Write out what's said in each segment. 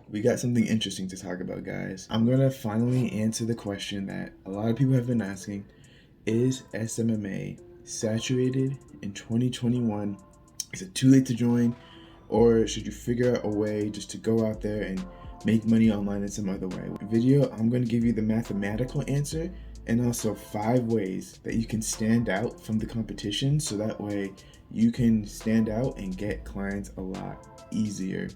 We got something interesting to talk about, guys. I'm gonna finally answer the question that a lot of people have been asking. Is SMMA saturated in 2021? Is it too late to join? Or should you figure out a way just to go out there and make money online in some other way? Video, I'm gonna give you the mathematical answer and also 5 ways that you can stand out from the competition so that way you can stand out and get clients a lot easier.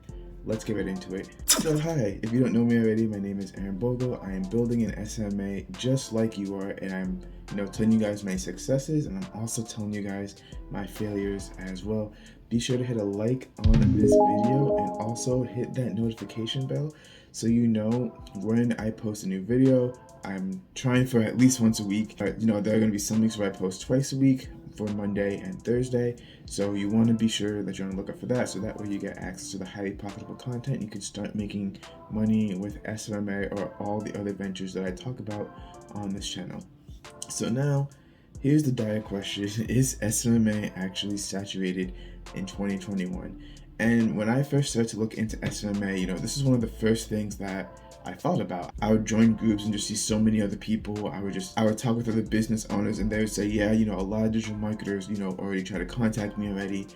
Let's get right into it. So hi, if you don't know me already, my name is Aaron Bogle. I am building an SMA just like you are, and I'm telling you guys my successes, and I'm also telling you guys my failures as well. Be sure to hit a like on this video and also hit that notification bell so you know when I post a new video. I'm trying for at least once a week. There are going to be some weeks where I post twice a week for Monday and Thursday. So you want to be sure that you're on the lookout for that, so that way you get access to the highly profitable content. You can start making money with SMMA or all the other ventures that I talk about on this channel. So now, here's the dire question. Is SMMA actually saturated in 2021? And when I first started to look into SMMA, this is one of the first things that I thought about. I would join groups and just see so many other people. I would talk with other business owners, and they would say, yeah, a lot of digital marketers, already try to contact me already,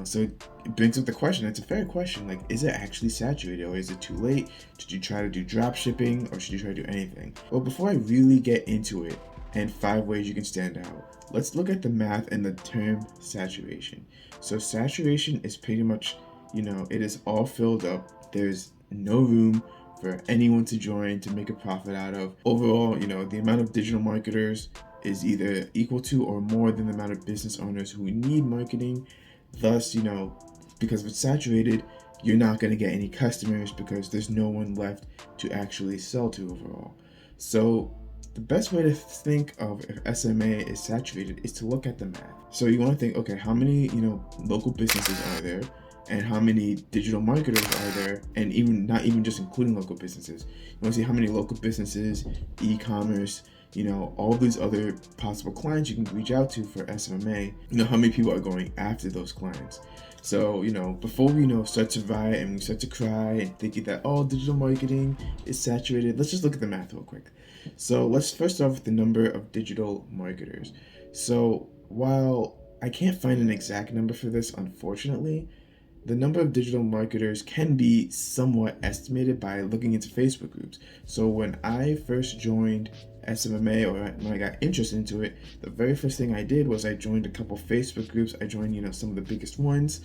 so it brings up the question. It's a fair question. Like, is it actually saturated, or is it too late? Should you try to do drop shipping, or should you try to do anything? Well, before I really get into it and 5 ways you can stand out, let's look at the math and the term saturation. So saturation is pretty much, it is all filled up. There's no room for anyone to join to make a profit out of. Overall, the amount of digital marketers is either equal to or more than the amount of business owners who need marketing. Thus, because if it's saturated, you're not going to get any customers because there's no one left to actually sell to overall. So the best way to think of if SMA is saturated is to look at the math. So you want to think, okay, how many, local businesses are there? And how many digital marketers are there, and even not even just including local businesses. You want to see how many local businesses, e-commerce, all these other possible clients you can reach out to for SMMA. How many people are going after those clients. So, before we start to riot and we start to cry and thinking that digital marketing is saturated, let's just look at the math real quick. So let's first start with the number of digital marketers. So while I can't find an exact number for this, unfortunately, the number of digital marketers can be somewhat estimated by looking into Facebook groups. So when I first joined SMMA, or when I got interested into it, the very first thing I did was I joined a couple Facebook groups. I joined, some of the biggest ones.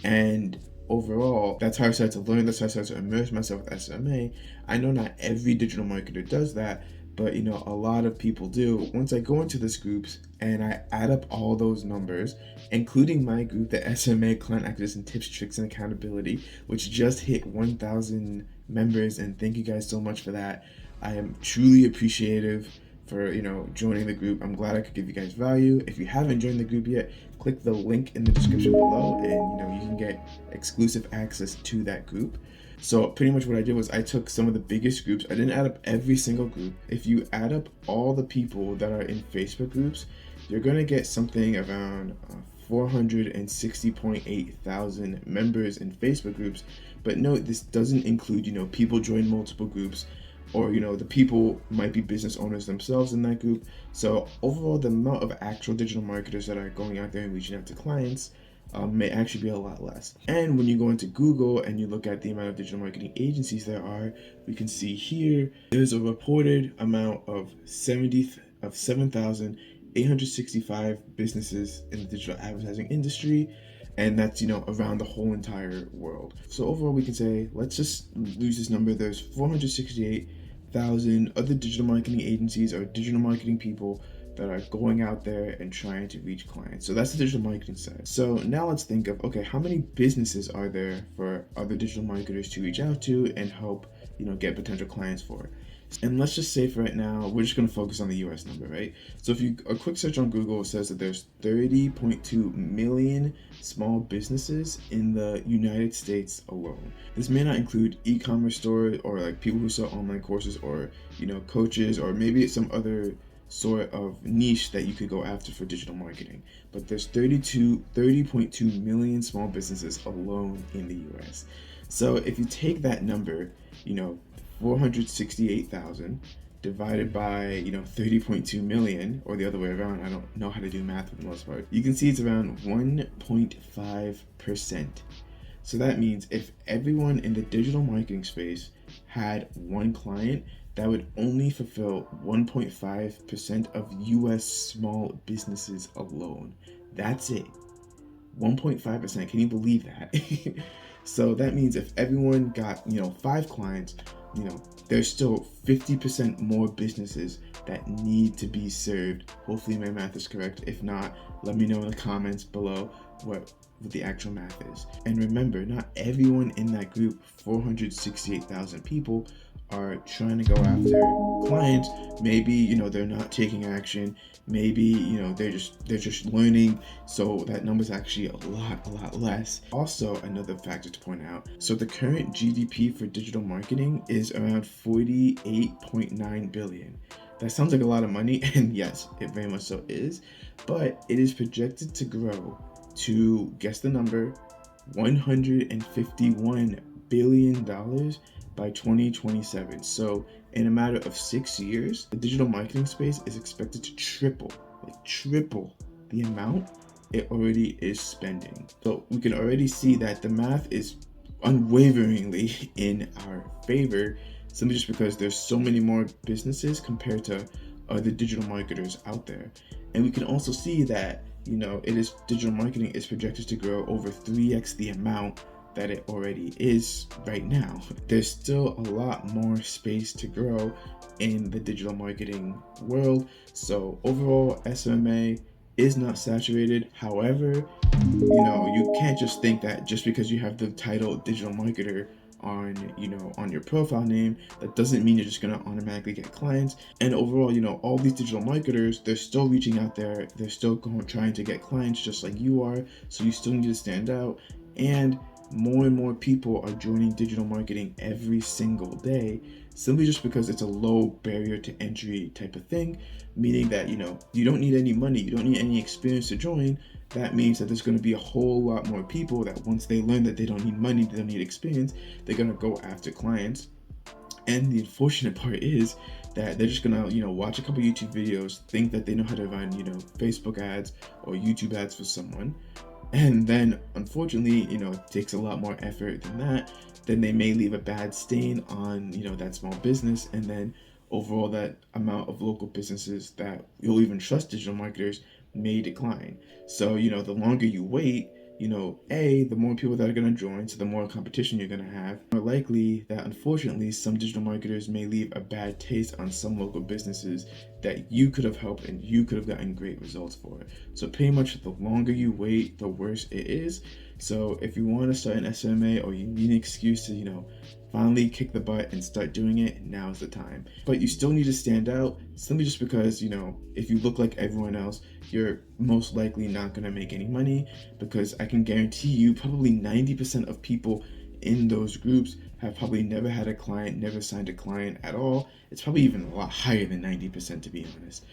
And overall, that's how I started to learn. That's how I started to immerse myself with SMA. I know not every digital marketer does that, but a lot of people do. Once I go into these groups and I add up all those numbers, including my group, the SMA Client Acquisition Tips, Tricks, and Accountability, which just hit 1,000 members, and thank you guys so much for that. I am truly appreciative for joining the group. I'm glad I could give you guys value. If you haven't joined the group yet, click the link in the description below, and you can get exclusive access to that group. So pretty much what I did was I took some of the biggest groups. I didn't add up every single group. If you add up all the people that are in Facebook groups, you're gonna get something around 460.8 thousand members in Facebook groups. But note, this doesn't include people join multiple groups, or the people might be business owners themselves in that group. So overall, the amount of actual digital marketers that are going out there and reaching out to clients may actually be a lot less. And when you go into Google and you look at the amount of digital marketing agencies there are, we can see here there's a reported amount of 7,865 businesses in the digital advertising industry, and that's around the whole entire world. So overall, we can say, let's just lose this number. There's 468,000 other digital marketing agencies or digital marketing people that are going out there and trying to reach clients. So that's the digital marketing side. So now let's think of, okay, how many businesses are there for other digital marketers to reach out to and help, get potential clients for? And let's just say for right now, we're just going to focus on the US number, right? So if a quick search on Google says that there's 30.2 million small businesses in the United States alone. This may not include e-commerce stores or like people who sell online courses, or, coaches, or maybe some other sort of niche that you could go after for digital marketing. But there's 30.2 million small businesses alone in the US. So if you take that number, 468,000 divided by 30.2 million, or the other way around, I don't know how to do math for the most part, you can see it's around 1.5%. So that means if everyone in the digital marketing space had one client, that would only fulfill 1.5% of US small businesses alone. That's it. 1.5%. Can you believe that? So that means if everyone got, 5 clients, there's still 50% more businesses that need to be served. Hopefully my math is correct. If not, let me know in the comments below what the actual math is. And remember, not everyone in that group, 468,000 people, are trying to go after clients. Maybe they're not taking action. Maybe they're just learning. So that number is actually a lot less. Also, another factor to point out. So the current GDP for digital marketing is around 48.9 billion. That sounds like a lot of money, and yes, it very much so is. But it is projected to grow to, guess the number, $151 billion by 2027. So in a matter of 6 years, the digital marketing space is expected to triple the amount it already is spending. So we can already see that the math is unwaveringly in our favor, simply just because there's so many more businesses compared to other digital marketers out there. And we can also see that digital marketing is projected to grow over 3x the amount that it already is right now. There's still a lot more space to grow in the digital marketing world. So overall, SMMA is not saturated. However, you can't just think that just because you have the title digital marketer on your profile name, that doesn't mean you're just going to automatically get clients. And overall, all these digital marketers, they're still reaching out there, they're still trying to get clients just like you are. So you still need to stand out. And more people are joining digital marketing every single day, simply just because it's a low barrier to entry type of thing, meaning that you don't need any money, you don't need any experience to join. That means that there's going to be a whole lot more people that once they learn that they don't need money, they don't need experience, they're going to go after clients. And the unfortunate part is that they're just gonna watch a couple YouTube videos, think that they know how to run Facebook ads or YouTube ads for someone, and then unfortunately it takes a lot more effort than that. Then they may leave a bad stain on that small business, and then overall that amount of local businesses that you'll even trust digital marketers may decline. So the longer you wait, the more people that are going to join, so the more competition you're going to have. More likely that unfortunately some digital marketers may leave a bad taste on some local businesses that you could have helped and you could have gotten great results for. So pretty much the longer you wait, the worse it is. So if you want to start an SMMA, or you need an excuse to finally kick the butt and start doing it, now's the time. But you still need to stand out, simply just because if you look like everyone else, you're most likely not going to make any money, because I can guarantee you probably 90% of people in those groups have probably never had a client, never signed a client at all. It's probably even a lot higher than 90%, to be honest.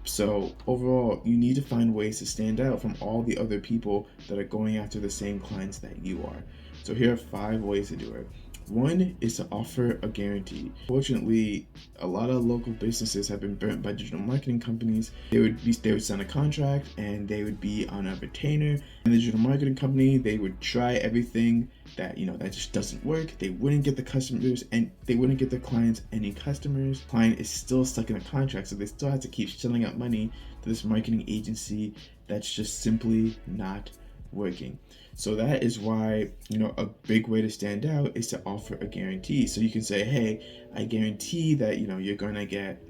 So overall, you need to find ways to stand out from all the other people that are going after the same clients that you are. So here are 5 ways to do it. One is to offer a guarantee. Fortunately, a lot of local businesses have been burnt by digital marketing companies. They would sign a contract and they would be on a retainer. In the digital marketing company, they would try everything that that just doesn't work. They wouldn't get the customers, and they wouldn't get their clients any customers. Client is still stuck in a contract, so they still have to keep shelling out money to this marketing agency that's just simply not working. So that is why a big way to stand out is to offer a guarantee. So you can say, hey, I guarantee that you're going to get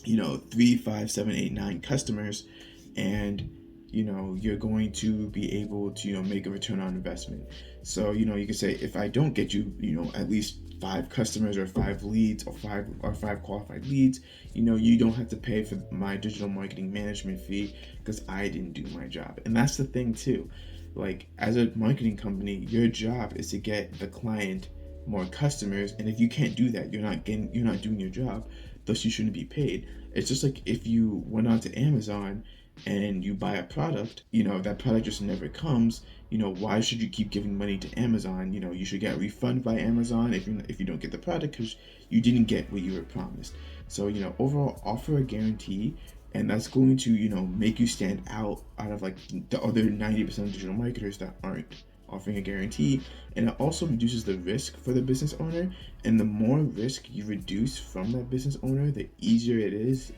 3, 5, 7, 8, 9 customers, and you're going to be able to make a return on investment. So you can say, if I don't get you at least 5 customers or 5 leads or 5 qualified leads, you don't have to pay for my digital marketing management fee, because I didn't do my job. And that's the thing too. Like, as a marketing company, your job is to get the client more customers, and if you can't do that, you're not doing your job, thus you shouldn't be paid. It's just like if you went onto Amazon and you buy a product, if that product just never comes, why should you keep giving money to Amazon? You should get a refund by Amazon if you don't get the product because you didn't get what you were promised. So, overall, offer a guarantee, and that's going to, make you stand out of like the other 90% of digital marketers that aren't offering a guarantee. And it also reduces the risk for the business owner. And the more risk you reduce from that business owner, the easier it is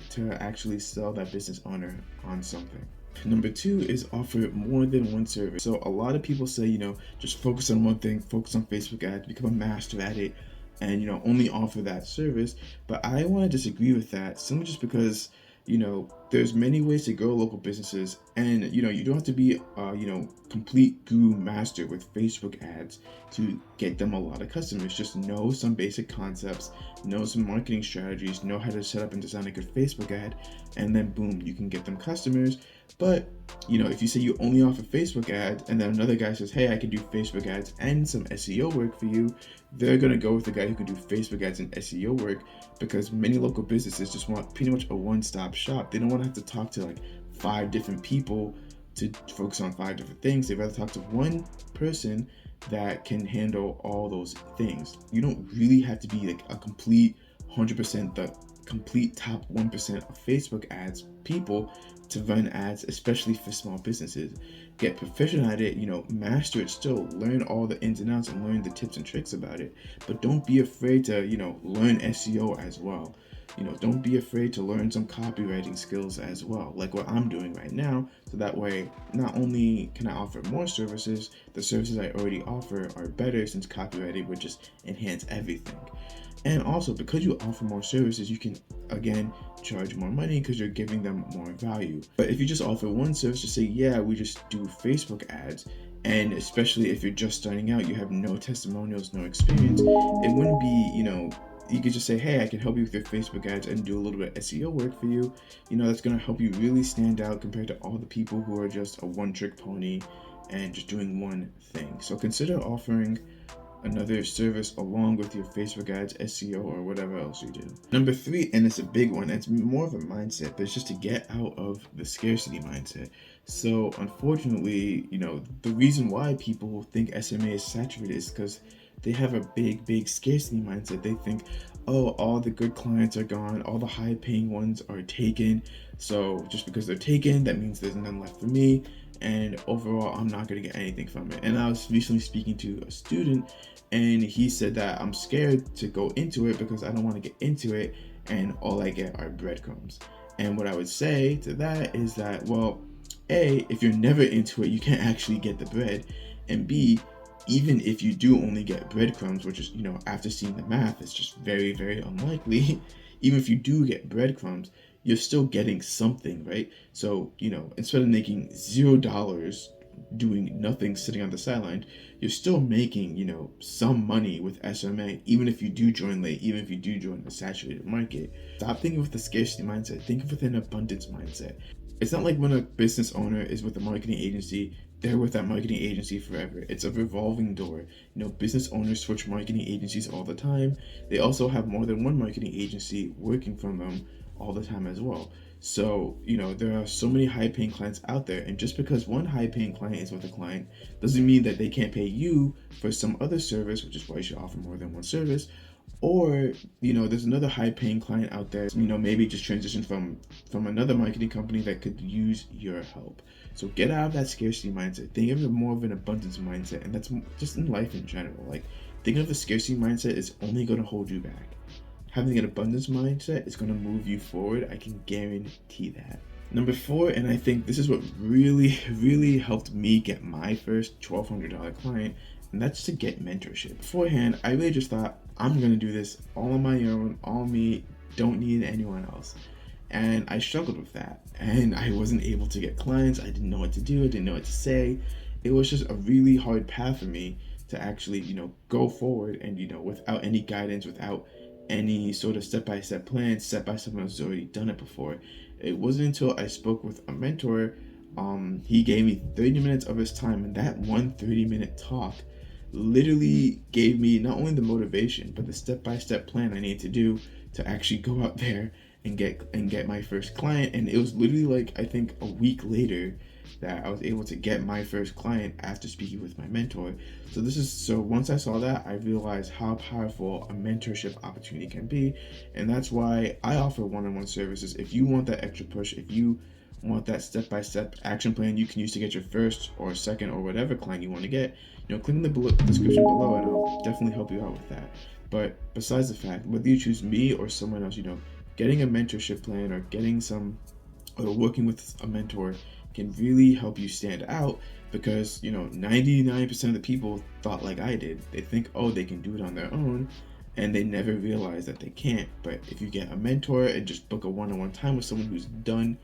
to actually sell that business owner on something. Number two is offer more than one service. So a lot of people say, just focus on one thing, focus on Facebook ads, become a master at it, and only offer that service. But I want to disagree with that, simply just because there's many ways to grow local businesses, and you don't have to be complete guru master with Facebook ads to get them a lot of customers. Just know some basic concepts, know some marketing strategies, know how to set up and design a good Facebook ad, and then boom, you can get them customers. But if you say you only offer Facebook ads, and then another guy says, hey, I can do Facebook ads and some SEO work for you, they're going to go with the guy who can do Facebook ads and SEO work, because many local businesses just want pretty much a one-stop shop. They don't want to have to talk to like 5 different people to focus on 5 different things. They'd rather talk to one person that can handle all those things. You don't really have to be like a complete 100%, the complete top 1% of Facebook ads people to run ads, especially for small businesses. Get proficient at it, master it still, learn all the ins and outs and learn the tips and tricks about it. But don't be afraid to, learn SEO as well. Don't be afraid to learn some copywriting skills as well, like what I'm doing right now. So that way, not only can I offer more services, the services I already offer are better, since copywriting would just enhance everything. And also, because you offer more services, you can, again, charge more money because you're giving them more value. But if you just offer one service, just say, yeah, we just do Facebook ads, and especially if you're just starting out, you have no testimonials, no experience, it wouldn't be, you could just say, hey, I can help you with your Facebook ads and do a little bit of SEO work for you. That's going to help you really stand out compared to all the people who are just a one-trick pony and just doing one thing. So consider offering another service along with your Facebook ads, SEO, or whatever else you do. Number 3, and it's a big one, it's more of a mindset, but it's just to get out of the scarcity mindset. So unfortunately, the reason why people think SMMA is saturated is because they have a big scarcity mindset. They think, oh, all the good clients are gone, all the high paying ones are taken, so just because they're taken, that means there's none left for me, and overall I'm not going to get anything from it. And I was recently speaking to a student, and he said that I'm scared to go into it because I don't want to get into it and all I get are breadcrumbs. And what I would say to that is that, well, A, if you're never into it, you can't actually get the bread, and B, even if you do only get breadcrumbs, which is, after seeing the math, it's just very, very unlikely. Even if you do get breadcrumbs, you're still getting something, right? So, instead of making $0 doing nothing, sitting on the sideline, you're still making, some money with SMMA, even if you do join late, even if you do join a saturated market. Stop thinking with the scarcity mindset, think with an abundance mindset. It's not like when a business owner is with a marketing agency, they're with that marketing agency forever. It's a revolving door. Business owners switch marketing agencies all the time. They also have more than one marketing agency working from them all the time as well. So, there are so many high-paying clients out there, and just because one high-paying client is with a client doesn't mean that they can't pay you for some other service, which is why you should offer more than one service. Or, there's another high-paying client out there, maybe just transition from another marketing company that could use your help. So get out of that scarcity mindset. Think of it more of an abundance mindset, and that's just in life in general. Like, thinking of a scarcity mindset is only going to hold you back. Having an abundance mindset is going to move you forward. I can guarantee that. Number 4, and I think this is what really, really helped me get my first $1,200 client, and that's to get mentorship. Beforehand, I really just thought, I'm going to do this all on my own, all me, don't need anyone else. And I struggled with that, and I wasn't able to get clients. I didn't know what to do, I didn't know what to say. It was just a really hard path for me to actually, go forward and, without any guidance, without any sort of step-by-step plan, set by someone who's already done it before. It wasn't until I spoke with a mentor, he gave me 30 minutes of his time, and that one 30-minute talk literally gave me not only the motivation, but the step-by-step plan I need to do to actually go out there and get my first client. And it was literally like, I think a week later that I was able to get my first client after speaking with my mentor. So once I saw that, I realized how powerful a mentorship opportunity can be. And that's why I offer one-on-one services. If you want that extra push, if you want that step-by-step action plan you can use to get your first or second or whatever client you want to get, click in the description below and I'll definitely help you out with that. But besides the fact, whether you choose me or someone else, getting a mentorship plan or working with a mentor can really help you stand out, because 99% of the people thought like I did. They think, oh, they can do it on their own, and they never realize that they can't. But if you get a mentor and just book a one-on-one time with someone who's done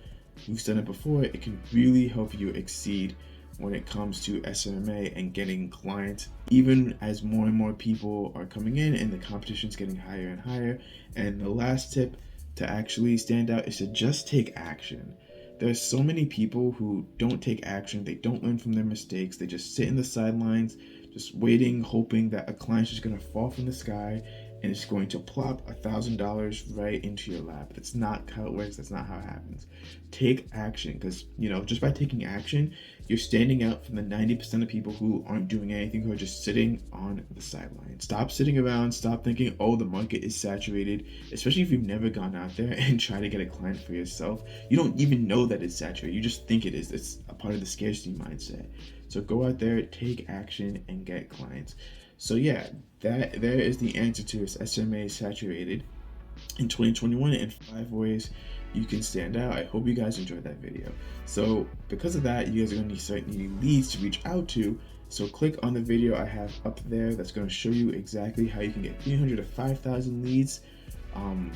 it before, it can really help you exceed when it comes to SMMA and getting clients, even as more and more people are coming in and the competition's getting higher and higher. And the last tip to actually stand out is to just take action. There's so many people who don't take action. They don't learn from their mistakes. They just sit in the sidelines, just waiting, hoping that a client's just gonna fall from the sky and it's going to plop $1,000 right into your lap. That's not how it works. That's not how it happens. Take action, because just by taking action, you're standing out from the 90% of people who aren't doing anything, who are just sitting on the sidelines. Stop sitting around. Stop thinking, oh, the market is saturated. Especially if you've never gone out there and tried to get a client for yourself. You don't even know that it's saturated. You just think it is. It's a part of the scarcity mindset. So go out there, take action, and get clients. So yeah, there is the answer to SMMA Saturated in 2021 and 5 ways you can stand out. I hope you guys enjoyed that video. So because of that, you guys are going to start needing leads to reach out to. So click on the video I have up there that's going to show you exactly how you can get 300 to 5,000 leads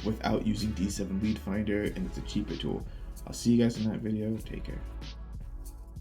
without using D7 Lead Finder, and it's a cheaper tool. I'll see you guys in that video. Take care.